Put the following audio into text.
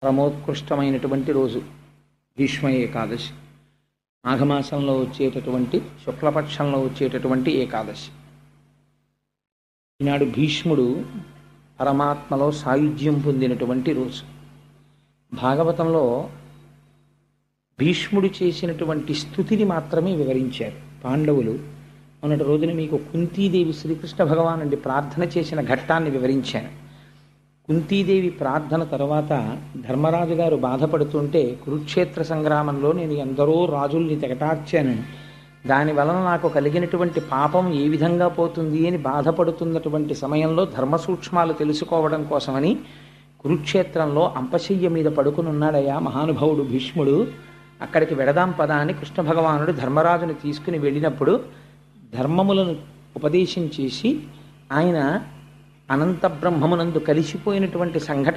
పరమోత్కృష్టమైనటువంటి రోజు భీష్మ ఏకాదశి. మాఘమాసంలో వచ్చేటటువంటి శుక్లపక్షంలో వచ్చేటటువంటి ఏకాదశి. ఈనాడు భీష్ముడు పరమాత్మలో సాయుధ్యం పొందినటువంటి రోజు. భాగవతంలో భీష్ముడు చేసినటువంటి స్థుతిని మాత్రమే వివరించారు పాండవులు. మొన్నటి రోజున మీకు కుంతీదేవి శ్రీకృష్ణ భగవానుడి ప్రార్థన చేసిన ఘట్టాన్ని వివరించాను. కుంతీదేవి ప్రార్థన తర్వాత ధర్మరాజు గారు బాధపడుతుంటే, కురుక్షేత్ర సంగ్రామంలో నేను ఎందరో రాజుల్ని తెగటార్చాను, దానివలన నాకు కలిగినటువంటి పాపం ఏ విధంగా పోతుంది అని బాధపడుతున్నటువంటి సమయంలో ధర్మ సూక్ష్మాలు తెలుసుకోవడం కోసమని కురుక్షేత్రంలో అంపశయ్య మీద పడుకునున్నాడయ్యా మహానుభావుడు భీష్ముడు. అక్కడికి వెడదాం పదా అని కృష్ణ భగవానుడు ధర్మరాజుని తీసుకుని వెళ్ళినప్పుడు ధర్మములను ఉపదేశం చేసి ఆయన అనంత బ్రహ్మమునందు కలిసిపోయినటువంటి సంఘటన